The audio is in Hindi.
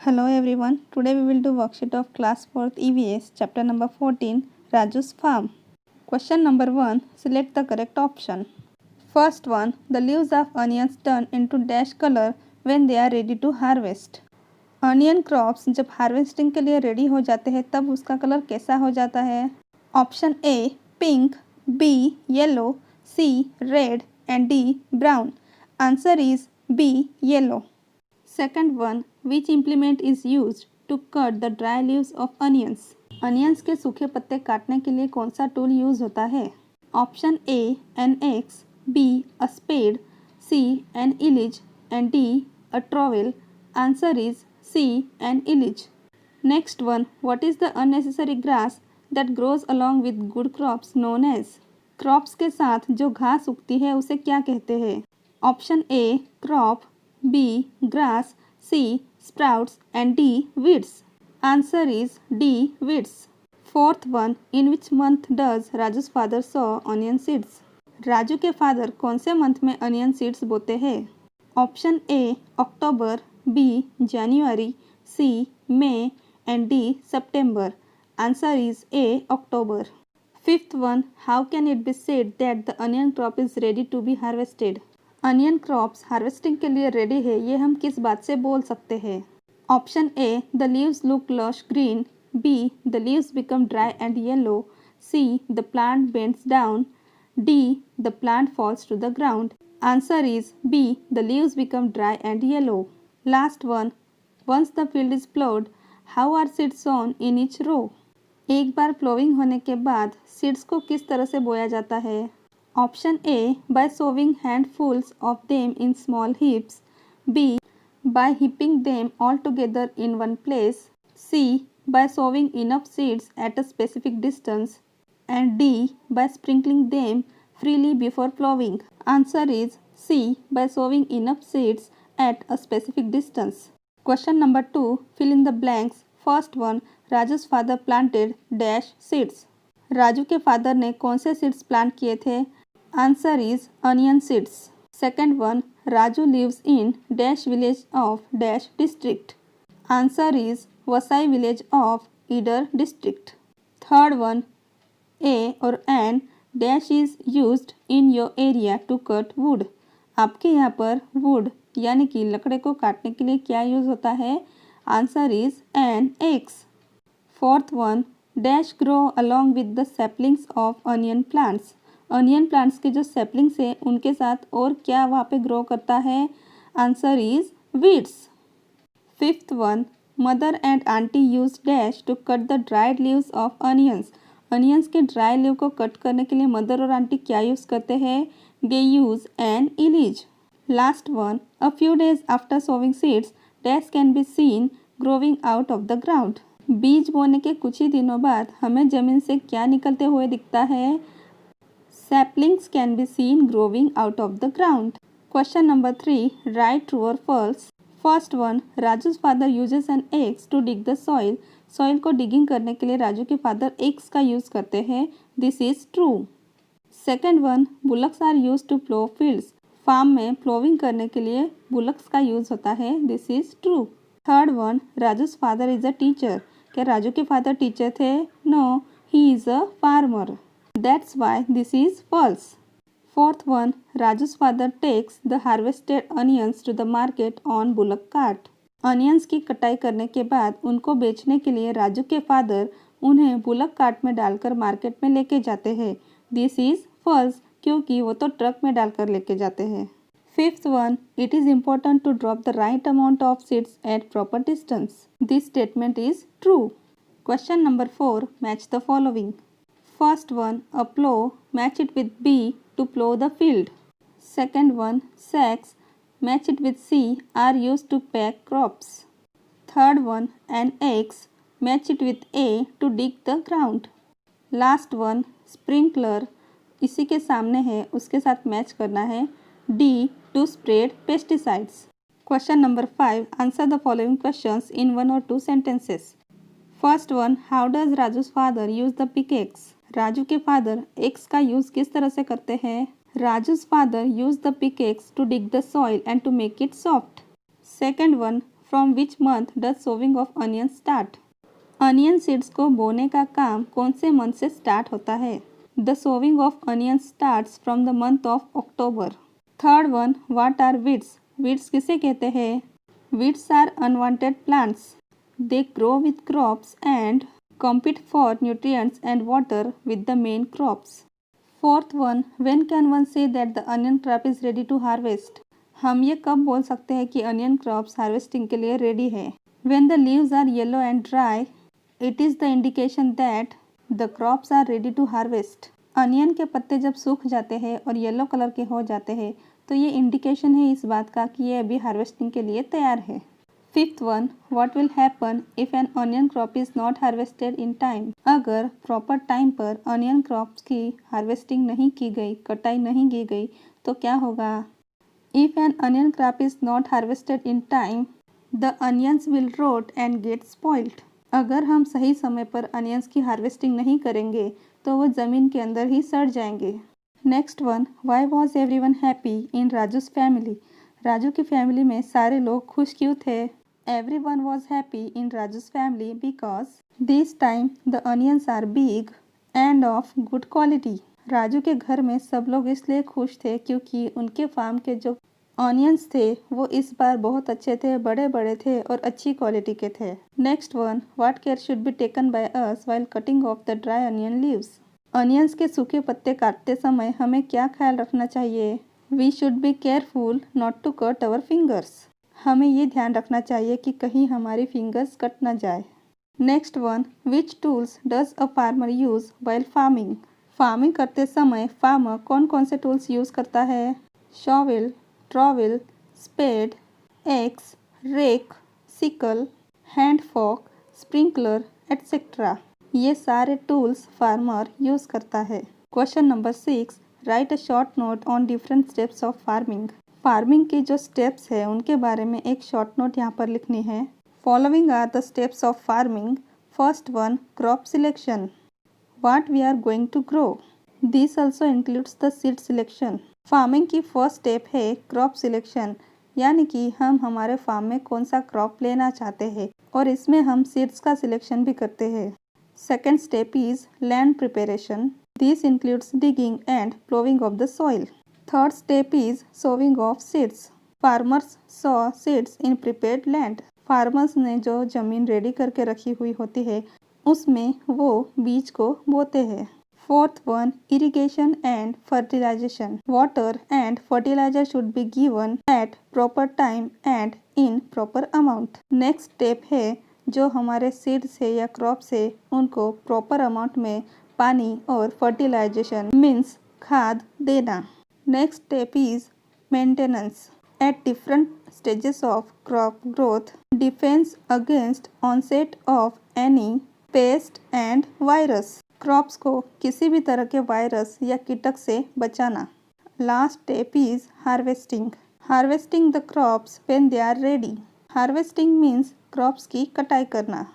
Hello everyone. Today we will do worksheet of class 4th EVS chapter number 14 Raju's farm. Question number 1. Select the correct option. First one. The leaves of onions turn into dash color when they are ready to harvest. Onion crops जब हार्वेस्टिंग के लिए रेडी हो जाते हैं तब उसका कलर कैसा हो जाता है? Option A pink, B yellow, C red and D brown. Answer is B yellow. Second one, which implement is used to cut the dry leaves of onions? Onions के सूखे पत्ते काटने के लिए कौन सा टूल यूज होता है? Option A an axe, B a spade, C an इलिज and D a trowel. Answer is C an इलिज. Next one, what is the unnecessary grass that grows along with good crops known as? Crops के साथ जो घास उगती है उसे क्या कहते हैं? Option A crop, B. Grass, C. Sprouts and D. Weeds. Answer is D. Weeds. Fourth one, in which month does Raju's father sow onion seeds? Raju के फादर कौन से मंथ में अनियन सीड्स बोते हैं? Option A October, B January, C May and D September. Answer is A October. Fifth one, how can it be said that the onion crop is ready to be harvested? Onion crops harvesting के लिए रेडी है ये हम किस बात से बोल सकते हैं? Option A the leaves look lush green, B the leaves become dry and yellow, C the plant bends down, D the plant falls to the ground. Answer is B the leaves become dry and yellow. Last one, once the field is ploughed how are seeds sown in each row? एक बार प्लोइंग होने के बाद सीड्स को किस तरह से बोया जाता है? Option A by sowing handfuls of them in small heaps, B by heaping them all together in one place, C by sowing enough seeds at a specific distance, and D by sprinkling them freely before plowing. Answer is C by sowing enough seeds at a specific distance. Question number 2, fill in the blanks. First one, Raju's father planted dash seeds. Raju के फादर ने कौन से सीड्स प्लांट किए थे? Answer is onion seeds. Second one, Raju lives in dash village of dash district. Answer is Vasai village of Idar district. Third one, a or an dash is used in your area to cut wood. आपके यहाँ पर wood यानी कि लकड़े को काटने के लिए क्या यूज होता है? Answer is an axe. Fourth one, dash grow along with the saplings of onion plants. Onion plants के जो सैपलिंग्स हैं उनके साथ और क्या वहाँ पे ग्रो करता है? Answer is weeds. Fifth one, mother and aunty use dash to cut the dried leaves of onions. Onions के ड्राई लीव को कट करने के लिए मदर और आंटी क्या यूज़ करते हैं? दे यूज एन इलीज. Last one, a few days after sowing seeds dash can be seen growing out of the ground. बीज बोने के कुछ ही दिनों बाद हमें जमीन से क्या निकलते हुए दिखता है? Saplings can be seen growing out of the ground. Question number 3. Write true or false. First one, Raju's father uses an axe to dig the soil. Soil को digging करने के लिए राजू के फादर axe का यूज करते हैं. This is true. Second one, bullocks are used to plow fields. Farm में प्लोविंग करने के लिए बुलक्स का यूज होता है. This is true. Third one, Raju's father is a teacher. क्या राजू के फादर टीचर थे? No, he is a farmer. That's why this is false. Fourth one, Raju's father takes the harvested onions to the market on bullock cart. Onions की कटाई करने के बाद उनको बेचने के लिए राजू के फादर उन्हें बुलक कार्ट में डालकर मार्केट में लेके जाते हैं. This is false क्योंकि वो तो ट्रक में डालकर लेके जाते हैं. Fifth one, it is important to drop the right amount of seeds at proper distance. This statement is true. Question number 4, match the following. First one, a plow, match it with B to plow the field. Second one, sacks, match it with C, are used to pack crops. Third one, an axe, match it with A to dig the ground. Last one, sprinkler, इसी के सामने है उसके साथ मैच करना है. D to spread pesticides. Question number 5, answer the following questions in 1 or 2 sentences. First one, how does Raju's father use the pickaxe? Raju के फादर एक्स का यूज किस तरह से करते हैं? राजू's father used the pickaxe to dig the soil and to make it soft. Second one, from which month does sowing of onion start? Onion seeds को बोने का काम कौन से मंथ से स्टार्ट होता है? The sowing of onion starts from the month of October. Third one, what are weeds? Weeds किसे कहते हैं? Weeds are unwanted plants. They grow with crops and compete for nutrients and water with the main crops. Fourth one, when can one say that the onion crop is ready to harvest? हम ये कब बोल सकते हैं कि onion crops harvesting के लिए ready है? When the leaves are yellow and dry, it is the indication that the crops are ready to harvest. Onion के पत्ते जब सूख जाते हैं और येलो कलर के हो जाते हैं तो ये इंडिकेशन है इस बात का कि ये अभी हार्वेस्टिंग के लिए तैयार है। Fifth one, what will happen if an onion crop is not harvested in time? अगर प्रॉपर टाइम पर ऑनियन क्रॉप्स की हार्वेस्टिंग नहीं की गई, कटाई नहीं की गई तो क्या होगा? If an onion crop is not harvested in time the onions will rot and get spoiled. अगर हम सही समय पर अनियंस की हार्वेस्टिंग नहीं करेंगे तो वो ज़मीन के अंदर ही सड़ जाएंगे। Next one, why was every one happy in Raju's family? Raju की फैमिली में सारे लोग खुश क्यों थे? Everyone was happy in Raju's family because this time the onions are big and of good quality. Raju के घर में सब लोग इसलिए खुश थे क्योंकि उनके फार्म के जो ऑनियंस थे वो इस बार बहुत अच्छे थे, बड़े बड़े थे और अच्छी क्वालिटी के थे। Next one, what care should be taken by us while cutting of the dry onion leaves? Onions के सूखे पत्ते काटते समय हमें क्या ख्याल रखना चाहिए? We should be careful not to cut our fingers. हमें ये ध्यान रखना चाहिए कि कहीं हमारी फिंगर्स कट ना जाए। Next one, which tools does a farmer use while farming? Farming करते समय फार्मर कौन कौन से टूल्स यूज़ करता है? Shovel, trowel, spade, axe, rake, sickle, hand fork, sprinkler etcetera. ये सारे टूल्स फार्मर यूज़ करता है। Question number 6, write a short note on different steps of farming. Farming के जो स्टेप्स है उनके बारे में एक शॉर्ट नोट यहाँ पर लिखनी है। Following are the steps of farming. First one, crop selection, what we are going to grow. This also includes the seed selection. Farming की फर्स्ट स्टेप है क्रॉप सिलेक्शन, यानी कि हम हमारे फार्म में कौन सा क्रॉप लेना चाहते हैं और इसमें हम सीड्स का सिलेक्शन भी करते हैं। Second step is land preparation. This includes digging and ploughing of the soil. Third step is sowing of seeds. Farmers sow seeds in prepared land. Farmers ने जो ज़मीन रेडी करके रखी हुई होती है उसमें वो बीज को बोते हैं। Fourth one, irrigation and fertilization. Water and fertilizer should be given at proper time and in proper amount. Next step है जो हमारे सीड्स है या क्रॉप्स है उनको प्रॉपर अमाउंट में पानी और फर्टिलाइजेशन मीन्स खाद देना। Next step is maintenance. At different stages of crop growth, defense against onset of any pest and virus. Crops को किसी भी तरह के वायरस या कीटक से बचाना। Last step is harvesting. Harvesting the crops when they are ready. Harvesting means crops की कटाई करना।